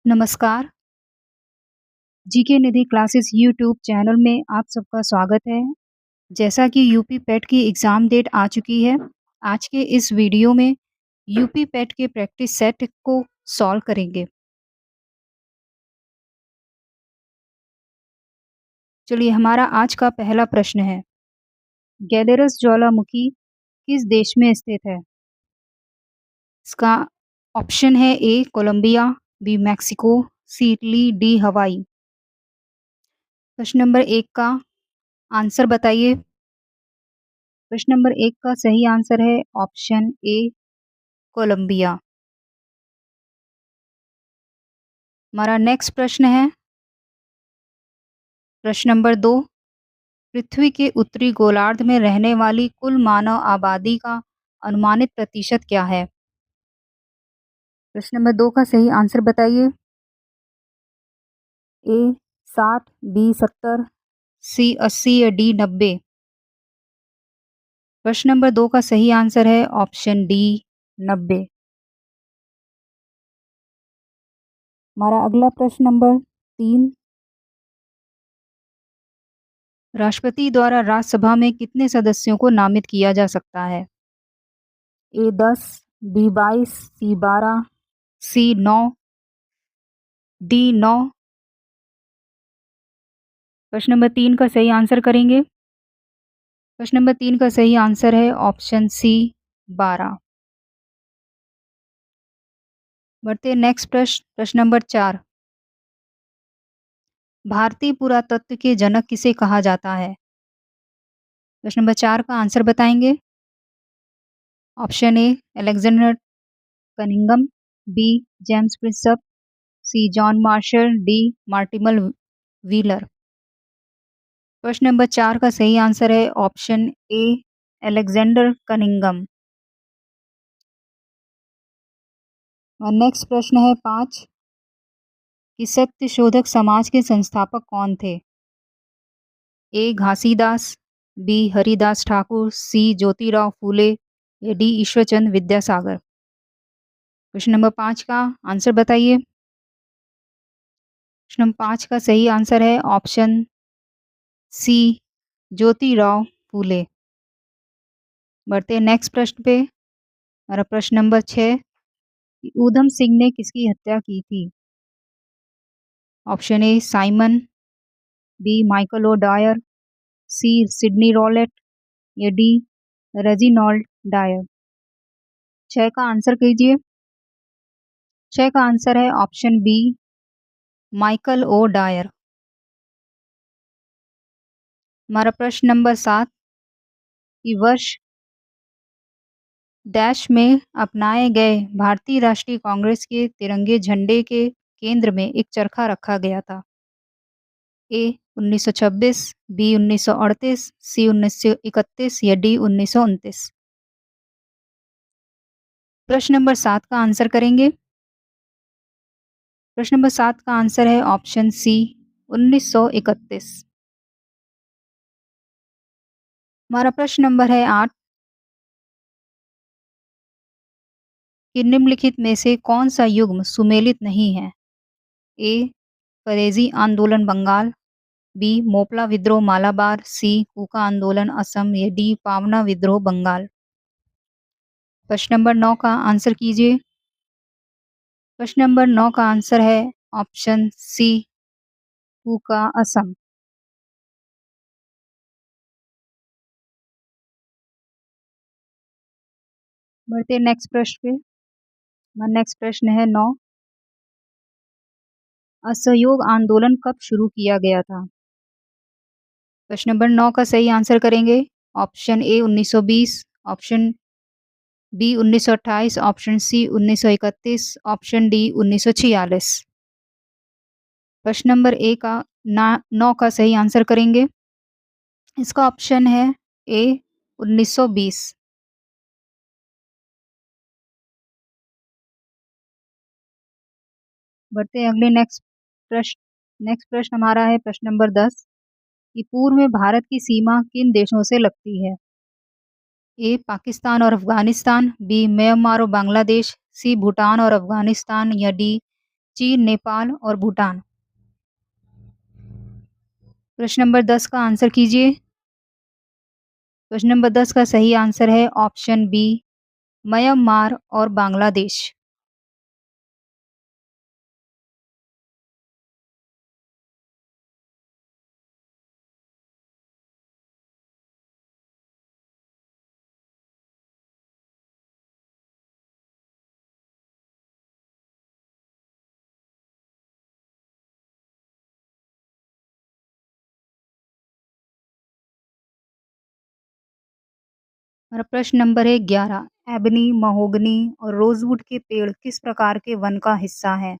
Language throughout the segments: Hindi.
नमस्कार, जीके निधि क्लासेस यूट्यूब चैनल में आप सबका स्वागत है। जैसा कि यूपी पेट की एग्ज़ाम डेट आ चुकी है, आज के इस वीडियो में यूपी पेट के प्रैक्टिस सेट को सॉल्व करेंगे। चलिए हमारा आज का पहला प्रश्न है, गैलेरस ज्वालामुखी किस देश में स्थित है? इसका ऑप्शन है ए कोलंबिया, बी मेक्सिको, सी इटली, डी हवाई। प्रश्न नंबर 1 का आंसर बताइए। प्रश्न नंबर 1 का सही आंसर है ऑप्शन ए कोलंबिया। हमारा नेक्स्ट प्रश्न है, प्रश्न नंबर 2, पृथ्वी के उत्तरी गोलार्ध में रहने वाली कुल मानव आबादी का अनुमानित प्रतिशत क्या है? प्रश्न नंबर 2 का सही आंसर बताइए। ए 60, बी 70, सी 80 या डी 90। प्रश्न नंबर 2 का सही आंसर है ऑप्शन डी 90। हमारा अगला प्रश्न नंबर 3, राष्ट्रपति द्वारा राज्यसभा में कितने सदस्यों को नामित किया जा सकता है? ए 10, बी 22, सी 12, सी 9, डी 9। प्रश्न नंबर 3 का सही आंसर करेंगे। प्रश्न नंबर 3 का सही आंसर है ऑप्शन सी 12। बढ़ते हैं नेक्स्ट प्रश्न, प्रश्न नंबर 4, भारतीय पुरातत्व के जनक किसे कहा जाता है? प्रश्न नंबर 4 का आंसर बताएंगे। Option A Alexander Cunningham, B James Prinsep, C John Marshall, D Mortimer Wheeler. प्रश्न नंबर 4 का सही आंसर है ऑप्शन ए अलेक्जेंडर कनिंघम। और नेक्स्ट प्रश्न है 5, कि सत्य शोधक समाज के संस्थापक कौन थे? ए घासीदास, बी हरिदास ठाकुर, सी ज्योतिराव फूले या डी ईश्वरचंद विद्यासागर। प्रश्न नंबर 5 का आंसर बताइए। प्रश्न नंबर 5 का सही आंसर है ऑप्शन सी ज्योतिराव फूले। बढ़ते हैं नेक्स्ट प्रश्न पे। हमारा प्रश्न नंबर 6, ऊधम सिंह ने किसकी हत्या की थी? Option A Simon, B Michael O'Dwyer, C Sydney Rowlatt या डी रेजिनॉल्ड डायर। 6 का आंसर कीजिए। 6 का आंसर है option B Michael O'Dwyer. हमारा प्रश्न नंबर 7, कि वर्ष डैश में अपनाए गए भारतीय राष्ट्रीय कांग्रेस के तिरंगे झंडे के केंद्र में एक चरखा रखा गया था? ए 1926, बी 1938, सी 1931 या डी 1929। प्रश्न नंबर 7 का आंसर करेंगे। प्रश्न नंबर 7 का आंसर है ऑप्शन सी 1931। हमारा प्रश्न नंबर है 8, कि निम्नलिखित में से कौन सा युग्म सुमेलित नहीं है? ए परेजी आंदोलन बंगाल, बी मोपला विद्रोह मालाबार, सी कूका आंदोलन असम या डी पावना विद्रोह बंगाल। प्रश्न नंबर 9 का आंसर कीजिए। प्रश्न नंबर 9 का आंसर है ऑप्शन सी कूका असम। बढ़ते नेक्स्ट प्रश्न पे। नेक्स्ट प्रश्न है 9, असहयोग आंदोलन कब शुरू किया गया था? प्रश्न नंबर 9 का सही आंसर करेंगे। Option A 1920, option B 1928, option C 1931, option D 1946। प्रश्न नंबर ए का 9 का सही आंसर करेंगे। इसका ऑप्शन है ए 1920। बढ़ते हैं अगले नेक्स्ट प्रश्न हमारा है प्रश्न नंबर 10, कि पूर्व में भारत की सीमा किन देशों से लगती है? ए पाकिस्तान और अफगानिस्तान, बी म्यांमार और बांग्लादेश, सी भूटान और अफगानिस्तान या डी चीन, नेपाल और भूटान। प्रश्न नंबर 10 का आंसर कीजिए। प्रश्न नंबर 10 का सही आंसर है ऑप्शन बी, म्यांमार और बांग्लादेश। और प्रश्न नंबर है 11, एबनी, महोगनी और रोजवुड के पेड़ किस प्रकार के वन का हिस्सा है?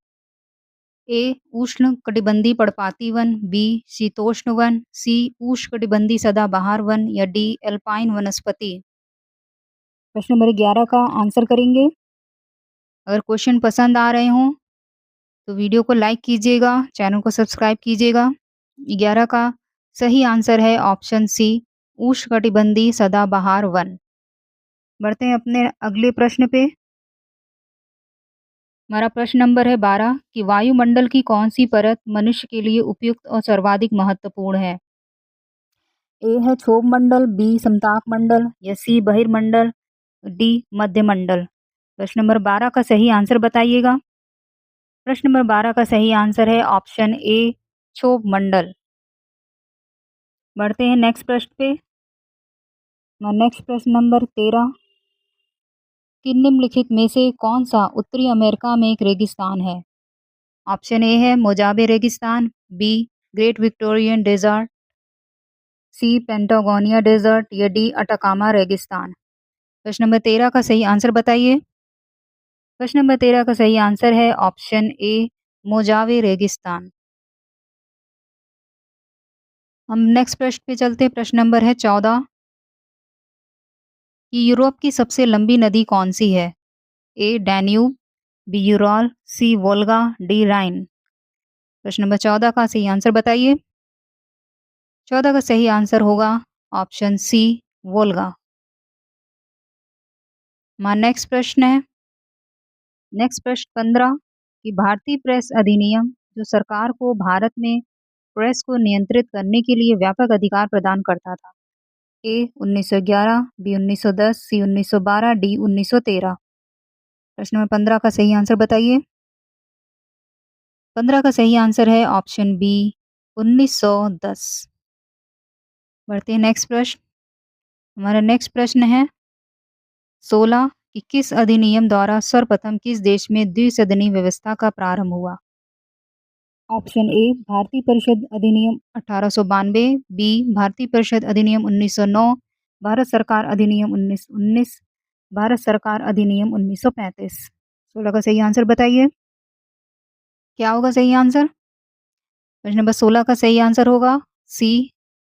ए उष्ण कटिबंधीय पर्णपाती वन, बी शीतोष्ण वन, सी उष्णकटिबंधीय सदाबहार वन या डी एल्पाइन वनस्पति। प्रश्न नंबर 11 का आंसर करेंगे। अगर क्वेश्चन पसंद आ रहे हों तो वीडियो को लाइक कीजिएगा, चैनल को सब्सक्राइब कीजिएगा। 11 का सही आंसर है ऑप्शन सी, उष्णकटिबंधीय सदाबहार वन। बढ़ते हैं अपने अगले प्रश्न पे। हमारा प्रश्न नंबर है 12 कि वायुमंडल की कौन सी परत मनुष्य के लिए उपयुक्त और सर्वाधिक महत्वपूर्ण है? ए है क्षोभ मंडल, बी समताप मंडल या सी बहिर्मंडल, डी मध्यमंडल। प्रश्न नंबर 12 का सही आंसर बताइएगा। प्रश्न नंबर 12 का सही आंसर है ऑप्शन ए, क्षोभ मंडल। बढ़ते हैं नेक्स्ट प्रश्न पे। नेक्स्ट प्रश्न नंबर 13 कि निम्नलिखित में से कौन सा उत्तरी अमेरिका में एक रेगिस्तान है? ऑप्शन ए है मोजावे रेगिस्तान, B Great Victorian desert, C Patagonia desert या डी अटाकामा रेगिस्तान। प्रश्न नंबर 13 का सही आंसर बताइए। प्रश्न नंबर 13 का सही आंसर है ऑप्शन ए, मोजावे रेगिस्तान। हम नेक्स्ट प्रश्न पे चलते हैं। प्रश्न नंबर है 14 कि यूरोप की सबसे लंबी नदी कौन सी है? ए डैन्यूब, बी यूरल, सी वोल्गा, डी राइन। प्रश्न नंबर 14 का सही आंसर बताइए। 14 का सही आंसर होगा ऑप्शन सी, वोल्गा। हमारा नेक्स्ट प्रश्न है, नेक्स्ट प्रश्न 15 कि भारतीय प्रेस अधिनियम जो सरकार को भारत में प्रेस को नियंत्रित करने के लिए व्यापक अधिकार प्रदान करता था। ए 1911, बी 1910, सी 1912, डी 1913। प्रश्न नंबर 15 का सही आंसर बताइए। 15 का सही आंसर है ऑप्शन बी, 1910। बढ़ते हैं नेक्स्ट प्रश्न। हमारा नेक्स्ट प्रश्न है 16 कि किस अधिनियम द्वारा सर्वप्रथम किस देश में द्विसदनी व्यवस्था का प्रारंभ हुआ? ऑप्शन ए भारतीय परिषद अधिनियम 1892, बी भारतीय परिषद अधिनियम 1909, भारत सरकार अधिनियम 1919, भारत सरकार अधिनियम 1935। 16 का सही आंसर बताइए। क्या होगा सही आंसर? प्रश्न नंबर 16 का सही आंसर होगा सी,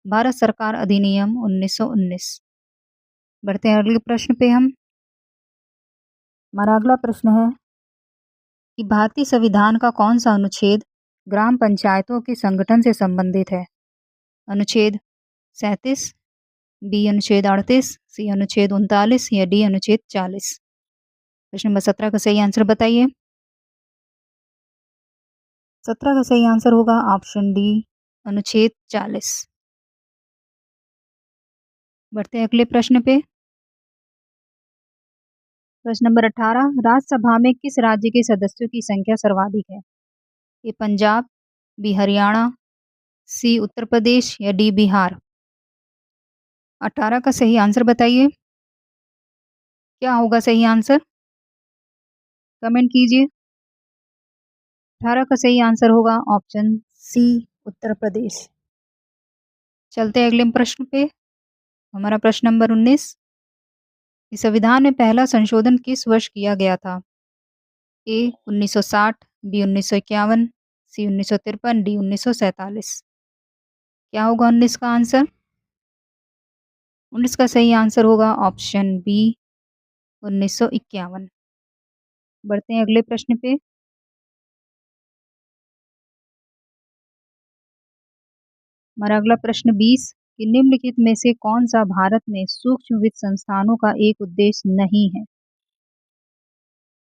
भारत सरकार अधिनियम 1919। बढ़ते हैं अगले प्रश्न पे हम। हमारा अगला प्रश्न है कि भारतीय संविधान का कौन सा अनुच्छेद ग्राम पंचायतों के संगठन से संबंधित है? अनुच्छेद 37, बी अनुच्छेद 38, सी अनुच्छेद 39 या डी अनुच्छेद 40। प्रश्न नंबर 17 का सही आंसर बताइए। 17 का सही आंसर होगा ऑप्शन डी, अनुच्छेद 40। बढ़ते हैं अगले प्रश्न पे। प्रश्न नंबर 18 राज्यसभा में किस राज्य के सदस्यों की संख्या सर्वाधिक है? ए पंजाब, बी हरियाणा, सी उत्तर प्रदेश या डी बिहार। 18 का सही आंसर बताइए। क्या होगा सही आंसर? कमेंट कीजिए। 18 का सही आंसर होगा ऑप्शन सी, उत्तर प्रदेश। चलते हैं अगले प्रश्न पे। हमारा प्रश्न नंबर 19 इस संविधान में पहला संशोधन किस वर्ष किया गया था? ए 1960, बी 1951, सी 1953, डी 1947। क्या होगा 19 का आंसर? 19 का सही आंसर होगा ऑप्शन बी, 1951। बढ़ते हैं अगले प्रश्न पे। हमारा अगला प्रश्न 20 कि निम्नलिखित में से कौन सा भारत में सूक्ष्म वित्त संस्थानों का एक उद्देश्य नहीं है?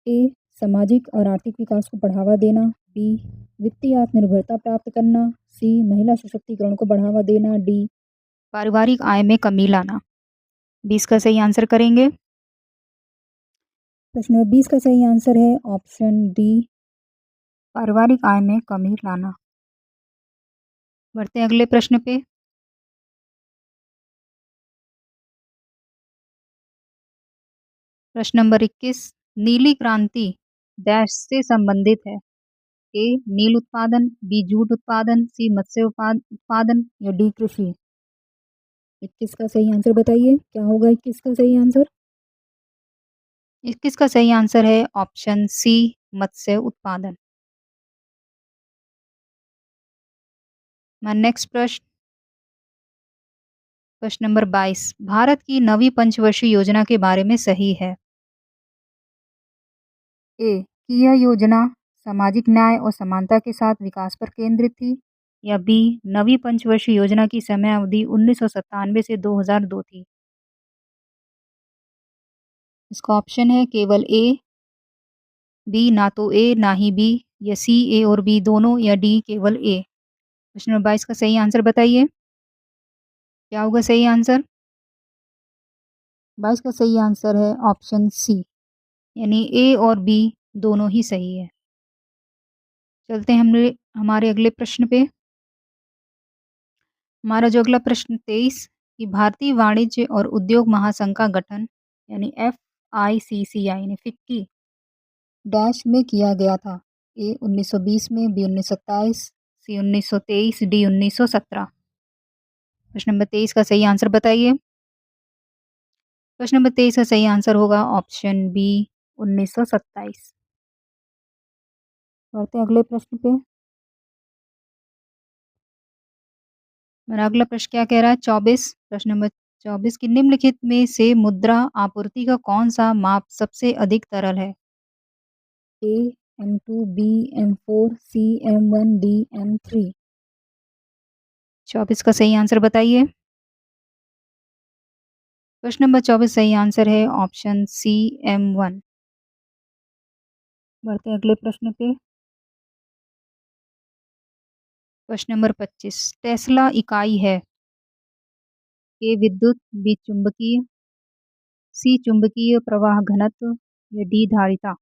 ए सामाजिक और आर्थिक विकास को बढ़ावा देना, बी वित्तीय आत्मनिर्भरता प्राप्त करना, सी महिला सशक्तिकरण को बढ़ावा देना, डी पारिवारिक आय में कमी लाना। 20 का सही आंसर करेंगे। प्रश्न नंबर 20 का सही आंसर है ऑप्शन डी, पारिवारिक आय में कमी लाना। बढ़ते हैं अगले प्रश्न पे। प्रश्न नंबर 21, नीली क्रांति डैश से संबंधित है। ए नील उत्पादन, बी जूट उत्पादन, सी मत्स्य उत्पादन या डी कृषि। 21 का सही आंसर बताइए, क्या होगा 21 का सही आंसर? 21 का सही आंसर है ऑप्शन सी, मत्स्य उत्पादन। नेक्स्ट प्रश्न, प्रश्न नंबर 22, भारत की नवी पंचवर्षीय योजना के बारे में सही है। ए कि यह योजना सामाजिक न्याय और समानता के साथ विकास पर केंद्रित थी, या बी नवी पंचवर्षीय योजना की समय अवधि 1997 से 2002 थी। इसका ऑप्शन है केवल ए, बी ना तो ए ना ही बी, या सी ए और बी दोनों, या डी केवल ए। प्रश्न नंबर 22 का सही आंसर बताइए, क्या होगा सही आंसर? 22 का सही आंसर है ऑप्शन सी, यानी ए और बी दोनों ही सही है। चलते हैं हमारे अगले प्रश्न पे। हमारा जो अगला प्रश्न 23, कि भारतीय वाणिज्य और उद्योग महासंघ का गठन यानी FICCI यानी फिक्की डैश में किया गया था। ए 1920 में, बी 1927, सी 1923, डी 1917। प्रश्न नंबर 23 का सही आंसर बताइए। प्रश्न नंबर 23 का सही आंसर होगा ऑप्शन बी, 1927। बढ़ते हैं अगले प्रश्न पे। मेरा अगला प्रश्न क्या कह रहा है? 24, प्रश्न नंबर 24, की निम्नलिखित में से मुद्रा आपूर्ति का कौन सा माप सबसे अधिक तरल है? ए M2, बी M4, सी M1, डी M3। 24 का सही आंसर बताइए। प्रश्न नंबर 24 सही आंसर है ऑप्शन सी, M1। बढ़ते हैं अगले प्रश्न पे। प्रश्न नंबर 25, टेस्ला इकाई है। ए विद्युत, बी चुंबकीय, सी चुंबकीय प्रवाह घनत्व, या डी धारिता।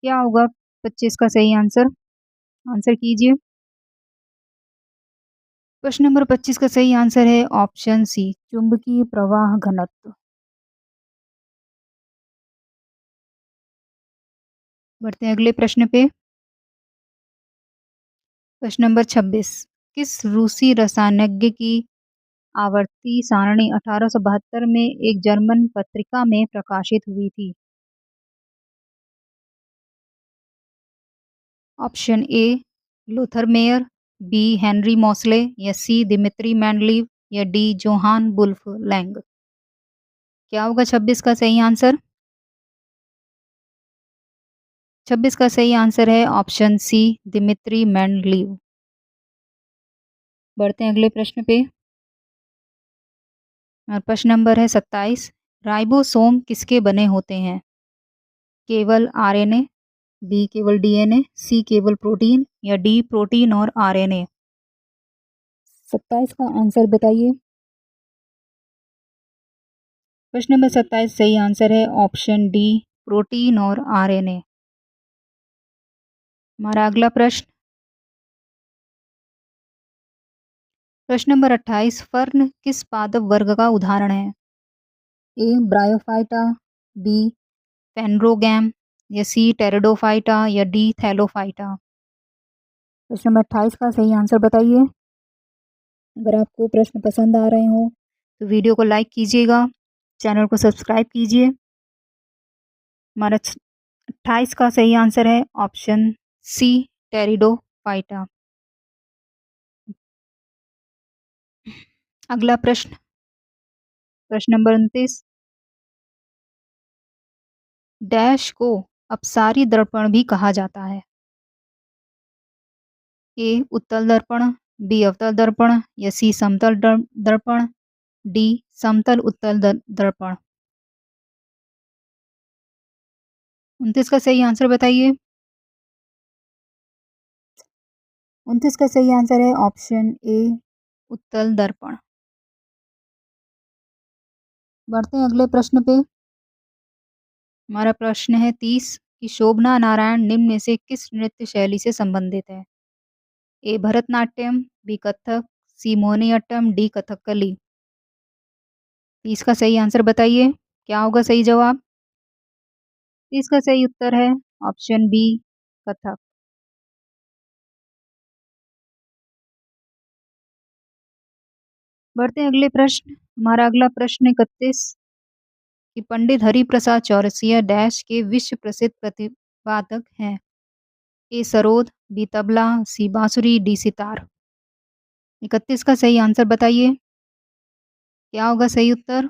क्या होगा 25 का सही आंसर? आंसर कीजिए। प्रश्न नंबर 25 का सही आंसर है ऑप्शन सी, चुंबकीय प्रवाह घनत्व। बढ़ते हैं अगले प्रश्न पे। प्रश्न नंबर 26, किस रूसी रसायनज्ञ की आवर्ती सारणी 1872 में एक जर्मन पत्रिका में प्रकाशित हुई थी? Option A Lothar Meyer, B Henry Moseley, या सी दिमित्री मेंडलीव, या डी जोहान वुल्फ लैंग। क्या होगा 26 का सही आंसर? 26 का सही आंसर है ऑप्शन सी, दिमित्री मेंडलीव। बढ़ते हैं अगले प्रश्न पे। और प्रश्न नंबर है 27, राइबोसोम किसके बने होते हैं? केवल आरएनए, बी केवल डीएनए, सी केवल प्रोटीन, या डी प्रोटीन और आरएनए। 27 का आंसर बताइए। प्रश्न नंबर 27 सही आंसर है ऑप्शन डी, प्रोटीन और आरएनए। हमारा अगला प्रश्न, प्रश्न नंबर 28, फर्न किस पादप वर्ग का उदाहरण है? ए ब्रायोफाइटा, बी पेनरोगैम, या सी टेरिडोफाइटा, या डी थैलोफाइटा। प्रश्न नंबर 28 का सही आंसर बताइए। अगर आपको प्रश्न पसंद आ रहे हो तो वीडियो को लाइक कीजिएगा, चैनल को सब्सक्राइब कीजिए। हमारा 28 का सही आंसर है ऑप्शन सी, टेरिडोफाइटा। अगला प्रश्न, प्रश्न नंबर 29, डैश को अपसारी दर्पण भी कहा जाता है? ए उत्तल दर्पण, बी अवतल दर्पण, या सी समतल दर्पण, डी समतल उत्तल दर्पण। 29 का सही आंसर बताइए। 29 का सही आंसर है ऑप्शन ए उत्तल दर्पण। बढ़ते हैं अगले प्रश्न पे। हमारा प्रश्न है 30 कि शोभना नारायण निम्न में से किस नृत्य शैली से संबंधित है? ए भरतनाट्यम, बी कथक, सी मोहिनीअट्टम, डी कथकली। 30 का सही आंसर बताइए, क्या होगा सही जवाब? 30 का सही उत्तर है ऑप्शन बी कथक। बढ़ते हैं अगले प्रश्न। हमारा अगला प्रश्न 31 कि पंडित हरिप्रसाद चौरसिया डैश के विश्व प्रसिद्ध प्रतिवादक हैं। ए सरोद, बी तबला, सी बांसुरी, डी सितार। 31 का सही आंसर बताइए, क्या होगा सही उत्तर?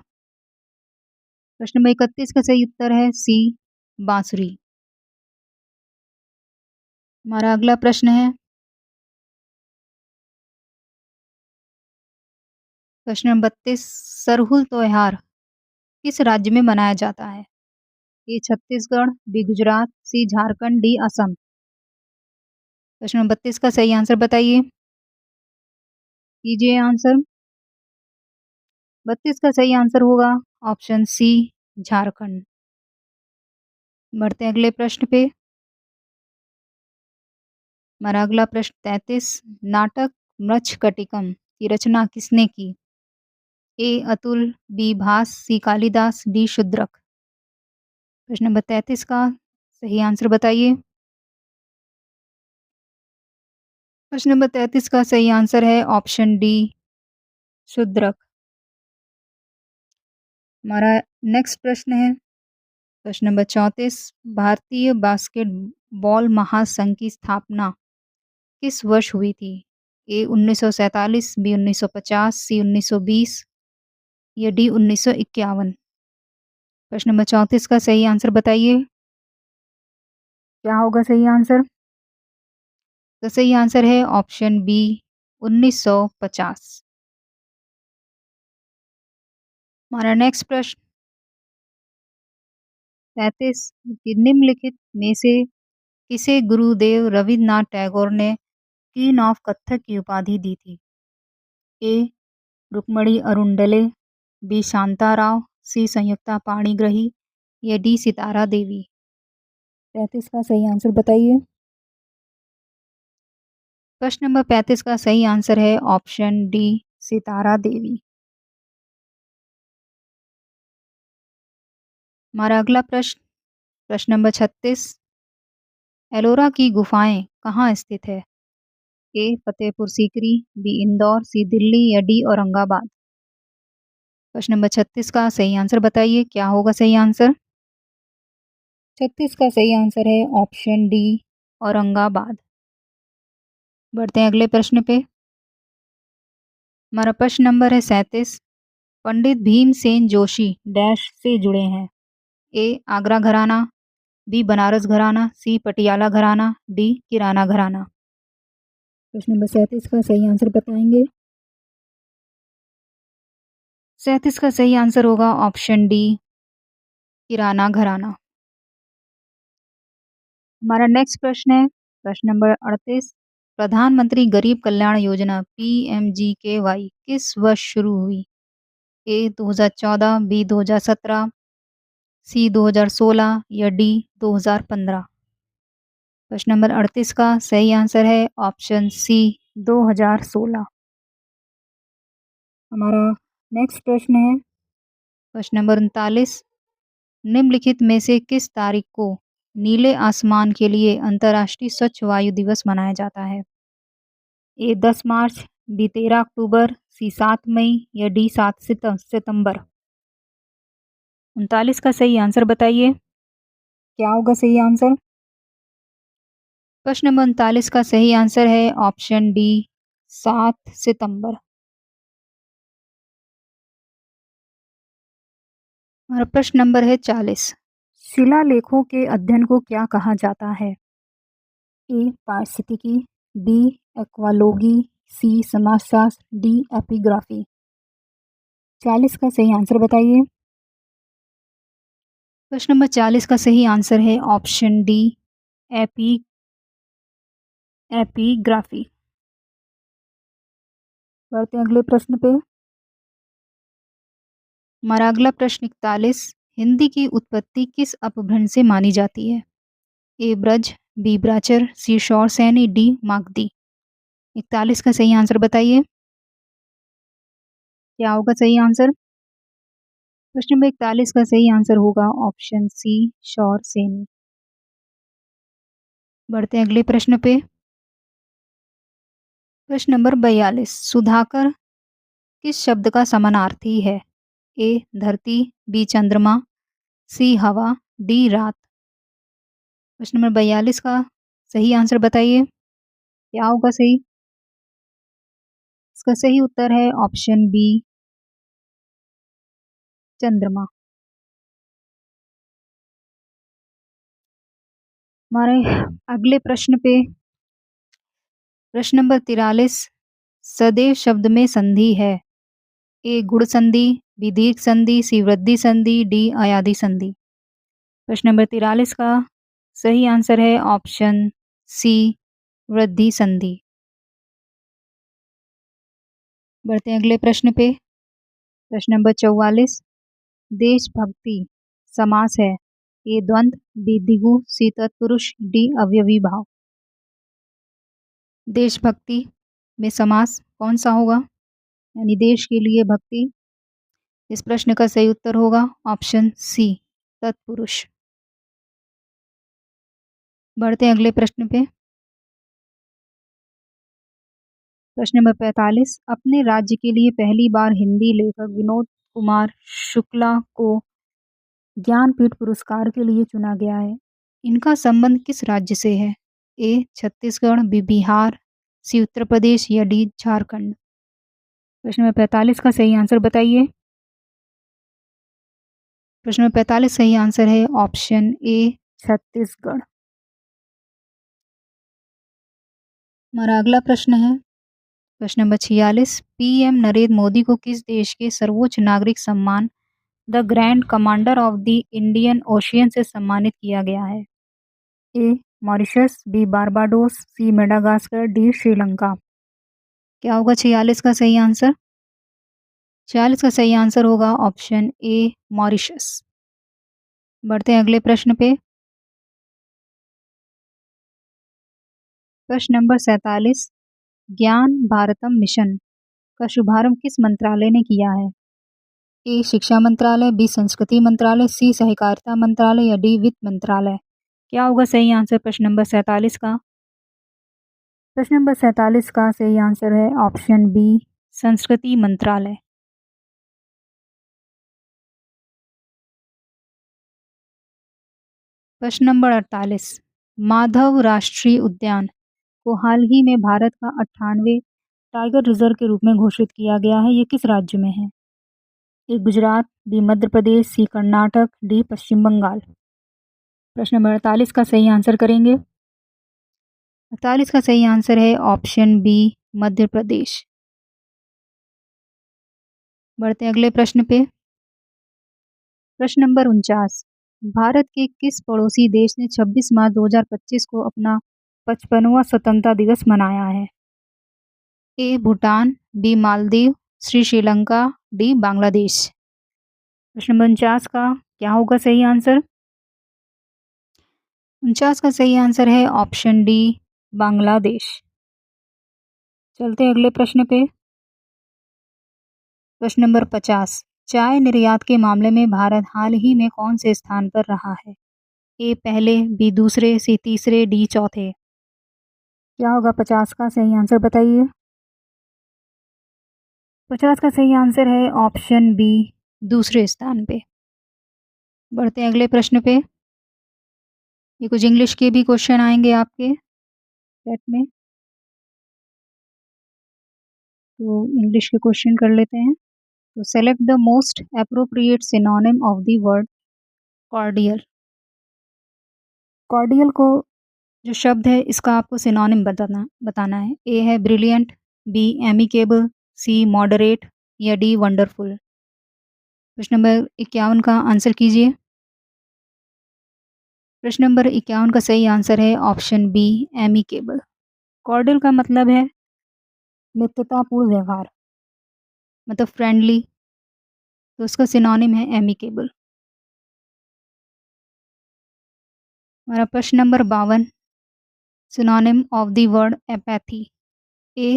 प्रश्न नंबर 31 का सही उत्तर है सी बांसुरी। हमारा अगला प्रश्न है प्रश्न नंबर 32 सरहुल त्योहार किस राज्य में मनाया जाता है? ए छत्तीसगढ़, बी गुजरात, सी झारखंड, डी असम। प्रश्न नंबर 32 का सही आंसर बताइए, कीजिए आंसर। 32 का सही आंसर होगा ऑप्शन सी झारखंड। बढ़ते हैं अगले प्रश्न पे। हमारा अगला प्रश्न 33 नाटक मृच्छकटिकम की रचना किसने की? ए अतुल, बी भास, सी कालिदास, डी शूद्रक। प्रश्न नंबर 33 का सही आंसर बताइए। प्रश्न नंबर 33 का सही आंसर है ऑप्शन डी शूद्रक। हमारा नेक्स्ट प्रश्न है प्रश्न नंबर 34 भारतीय बास्केटबॉल महासंघ की स्थापना किस वर्ष हुई थी? ए 1947, बी 1950, सी 1920 या डी 1951। प्रश्न नंबर 34 का सही आंसर बताइए, क्या होगा सही आंसर? तो सही आंसर है ऑप्शन बी 1950। हमारा नेक्स्ट प्रश्न 35 कि निम्नलिखित में से किसे गुरुदेव रविन्द्रनाथ टैगोर ने क्वीन ऑफ कत्थक की उपाधि दी थी? ए रुक्मणी अरुणडले, बी शांताराव, सी संयुक्ता पाणिग्रही या डी सितारा देवी। 35 का सही आंसर बताइए। प्रश्न नंबर 35 का सही आंसर है ऑप्शन डी सितारा देवी। हमारा अगला प्रश्न प्रश्न नंबर 36 एलोरा की गुफाएं कहाँ स्थित है? ए फतेहपुर सीकरी, बी इंदौर, सी दिल्ली या डी औरंगाबाद। प्रश्न नंबर 36 का सही आंसर बताइए, क्या होगा सही आंसर? 36 का सही आंसर है ऑप्शन डी औरंगाबाद। बढ़ते हैं अगले प्रश्न पे। हमारा प्रश्न नंबर है 37 पंडित भीमसेन जोशी डैश से जुड़े हैं। ए आगरा घराना, बी बनारस घराना, सी पटियाला घराना, डी किराना घराना। प्रश्न नंबर 37 का सही आंसर बताएंगे। 37 का सही आंसर होगा ऑप्शन डी किराना घराना। हमारा नेक्स्ट प्रश्न है प्रश्न नंबर 38 प्रधानमंत्री गरीब कल्याण योजना PMGKY किस वर्ष शुरू हुई? ए 2014, बी 2017, सी 2016 या डी 2015। प्रश्न नंबर 38 का सही आंसर है ऑप्शन सी 2016। हमारा नेक्स्ट प्रश्न है प्रश्न नंबर 39 निम्नलिखित में से किस तारीख को नीले आसमान के लिए अंतर्राष्ट्रीय स्वच्छ वायु दिवस मनाया जाता है? ए 10 मार्च, बी 13 अक्टूबर, सी 7 मई या डी 7 सितंबर। 39 का सही आंसर बताइए, क्या होगा सही आंसर? प्रश्न नंबर 39 का सही आंसर है ऑप्शन डी 7 सितंबर। हमारा प्रश्न नंबर है 40 शिलालेखों के अध्ययन को क्या कहा जाता है? ए पारिस्थितिकी, बी एक्वालॉजी, सी समाजशास्त्र, डी एपिग्राफी। 40 का सही आंसर बताइए। प्रश्न नंबर 40 का सही आंसर है ऑप्शन डी एपी एपिग्राफी। बढ़ते हैं अगले प्रश्न पे। हमारा अगला प्रश्न 41, हिंदी की उत्पत्ति किस अपभ्रंश से मानी जाती है? ए ब्रज, बी ब्राचर, सी शौर सैनी, डी मागधी। 41 का सही आंसर बताइए। क्या होगा सही आंसर? प्रश्न नंबर 41 का सही आंसर होगा ऑप्शन सी शौर सैनी। बढ़ते हैं अगले प्रश्न पे। प्रश्न नंबर 42, सुधाकर किस शब्द का समानार्थी है? ए धरती, बी चंद्रमा, सी हवा, डी रात। प्रश्न नंबर 42 का सही आंसर बताइए। क्या होगा सही? इसका सही उत्तर है ऑप्शन बी चंद्रमा। हमारे अगले प्रश्न पे। प्रश्न नंबर 43, सदैव शब्द में संधि है। ए गुण संधि, बी दीर्घ संधि, सी वृद्धि संधि, डी अयादि संधि। प्रश्न नंबर 43 का सही आंसर है ऑप्शन सी वृद्धि संधि। बढ़ते हैं अगले प्रश्न पे। प्रश्न नंबर 44, देशभक्ति समास है। ए द्वंद्व, बी द्विगु, सी तत्पुरुष, डी अवयवी भाव। देशभक्ति में समास कौन सा होगा? यानी देश के लिए भक्ति। इस प्रश्न का सही उत्तर होगा ऑप्शन सी तत्पुरुष। बढ़ते हैं अगले प्रश्न पे। प्रश्न नंबर 45, अपने राज्य के लिए पहली बार हिंदी लेखक विनोद कुमार शुक्ला को ज्ञानपीठ पुरस्कार के लिए चुना गया है। इनका संबंध किस राज्य से है? ए छत्तीसगढ़, बी बिहार, सी उत्तर प्रदेश या डी झारखंड। प्रश्न नंबर 45 का सही आंसर बताइए। प्रश्न नंबर 45 सही आंसर है ऑप्शन ए छत्तीसगढ़। हमारा अगला प्रश्न है प्रश्न नंबर 46, पीएम नरेंद्र मोदी को किस देश के सर्वोच्च नागरिक सम्मान the grand commander of the Indian ocean से सम्मानित किया गया है? ए मॉरिशस, बी बारबाडोस, सी मेडागास्कर, डी श्रीलंका। क्या होगा 46 का सही आंसर? 46 का सही आंसर होगा ऑप्शन ए मॉरिशस। बढ़ते हैं अगले प्रश्न पे। प्रश्न नंबर 47, ज्ञान भारतम मिशन का शुभारंभ किस मंत्रालय ने किया है? ए शिक्षा मंत्रालय, बी संस्कृति मंत्रालय, सी सहकारिता मंत्रालय या डी वित्त मंत्रालय। क्या होगा सही आंसर प्रश्न नंबर 47 का? प्रश्न नंबर 47 का सही आंसर है ऑप्शन बी संस्कृति मंत्रालय। प्रश्न नंबर 48, माधव राष्ट्रीय उद्यान को हाल ही में भारत का 98वें टाइगर रिजर्व के रूप में घोषित किया गया है। ये किस राज्य में है? ए गुजरात, बी मध्य प्रदेश, सी कर्नाटक, डी पश्चिम बंगाल। प्रश्न नंबर 48 का सही आंसर करेंगे। 48 का सही आंसर है ऑप्शन बी मध्य प्रदेश। बढ़ते हैं अगले प्रश्न पे। प्रश्न नंबर 49, भारत के किस पड़ोसी देश ने 26 मार्च 2025 को अपना 55वां स्वतंत्रता दिवस मनाया है? ए भूटान, बी मालदीव, सी श्रीलंका, डी बांग्लादेश। प्रश्न नंबर 49 का क्या होगा सही आंसर? 49 का सही आंसर है ऑप्शन डी बांग्लादेश। चलते हैं अगले प्रश्न पे। प्रश्न नंबर 50, चाय निर्यात के मामले में भारत हाल ही में कौन से स्थान पर रहा है? ए पहले, बी दूसरे, सी तीसरे, डी चौथे। क्या होगा 50 का सही आंसर बताइए। 50 का सही आंसर है ऑप्शन बी दूसरे स्थान पे। बढ़ते हैं अगले प्रश्न पे। ये कुछ इंग्लिश के भी क्वेश्चन आएंगे आपके सेट में, तो इंग्लिश के क्वेश्चन कर लेते हैं। तो select the most appropriate synonym of the word cordial. Cordial को जो शब्द है इसका आपको सिनोनिम बताना है। ए है ब्रिलियंट, बी एमिकेबल, सी मॉडरेट या डी वंडरफुल। प्रश्न नंबर 51 का आंसर कीजिए। प्रश्न नंबर 51 का सही आंसर है ऑप्शन बी एमिकेबल। कॉर्डियल का मतलब है मित्रतापूर्ण व्यवहार। मतलब फ्रेंडली, तो उसका सिनोनिम है एमिकेबल। हमारा प्रश्न नंबर 52, synonym of the word apathy. A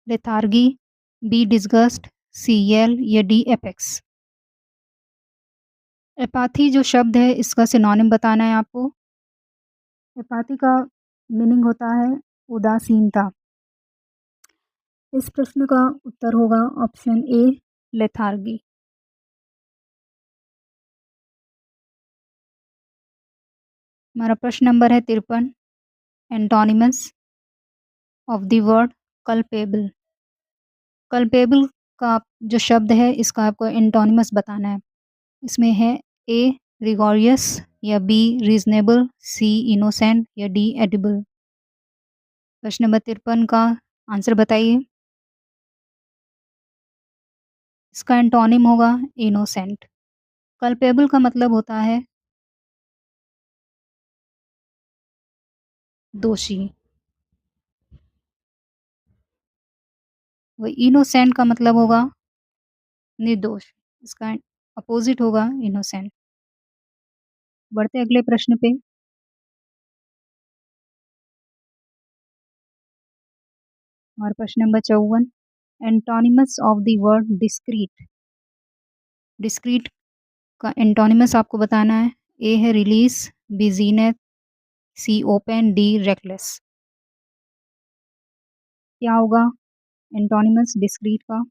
lethargy, B disgust, C zeal या डी एपेक्स। एपाथी जो शब्द है इसका सिनोनिम बताना है आपको। एपाथी का मीनिंग होता है उदासीनता। इस प्रश्न का उत्तर होगा ऑप्शन ए लेथार्गी। हमारा प्रश्न नंबर है 53, antonyms of the word culpable. Culpable का जो शब्द है इसका आपको एंटोनिमस बताना है। इसमें है ए रिगोरियस या बी रीजनेबल, सी इनोसेंट या डी एडिबल। प्रश्न नंबर 53 का आंसर बताइए। इसका एंटोनिम होगा इनोसेंट। कल्पेबल का मतलब होता है दोषी, वही इनोसेंट का मतलब होगा निर्दोष। इसका अपोजिट होगा इनोसेंट। बढ़ते अगले प्रश्न पे। हमारा प्रश्न नंबर 54, antonyms of the word discreet. Discreet का एंटोनिमस आपको बताना है। ए है रिलीज, बी जीनत, सी ओपन, डी रेकलेस। क्या होगा एंटोनिमस डिस्क्रीट का?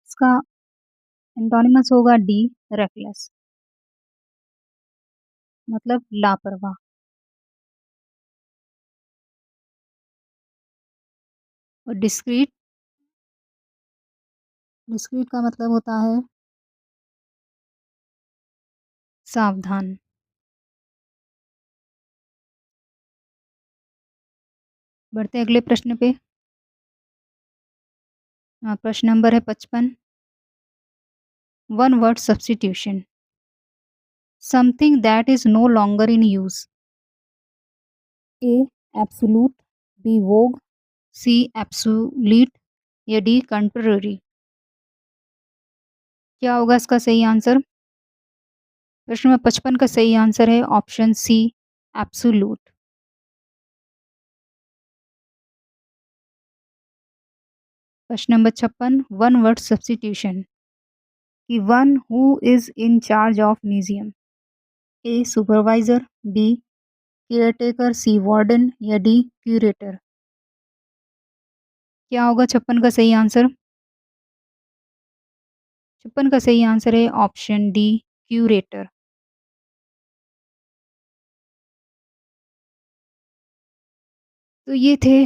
इसका एंटोनिमस होगा डी रेकलेस, मतलब लापरवाह। और डिस्क्रीट, डिस्क्रीट का मतलब होता है सावधान। बढ़ते अगले प्रश्न पे। प्रश्न नंबर है 55, one word substitution. Something that is no longer in use. A absolute, B vogue, C absolute या डी कंट्ररी। क्या होगा इसका सही आंसर? प्रश्न नंबर 55 का सही आंसर है ऑप्शन सी एब्सोल्यूट। प्रश्न नंबर 56, वन वर्ड सब्स्टिट्यूशन कि one who is in charge of museum. A supervisor, B caretaker, C warden या डी क्यूरेटर। क्या होगा 56 का सही आंसर? 56 का सही आंसर है ऑप्शन डी क्यूरेटर। तो ये थे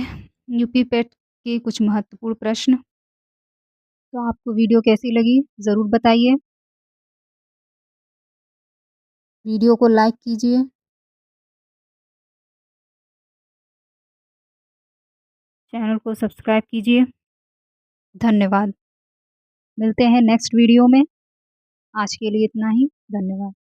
यूपी पेट के कुछ महत्वपूर्ण प्रश्न। तो आपको वीडियो कैसी लगी ज़रूर बताइए। वीडियो को लाइक कीजिए, चैनल को सब्सक्राइब कीजिए। धन्यवाद। मिलते हैं नेक्स्ट वीडियो में। आज के लिए इतना ही। धन्यवाद।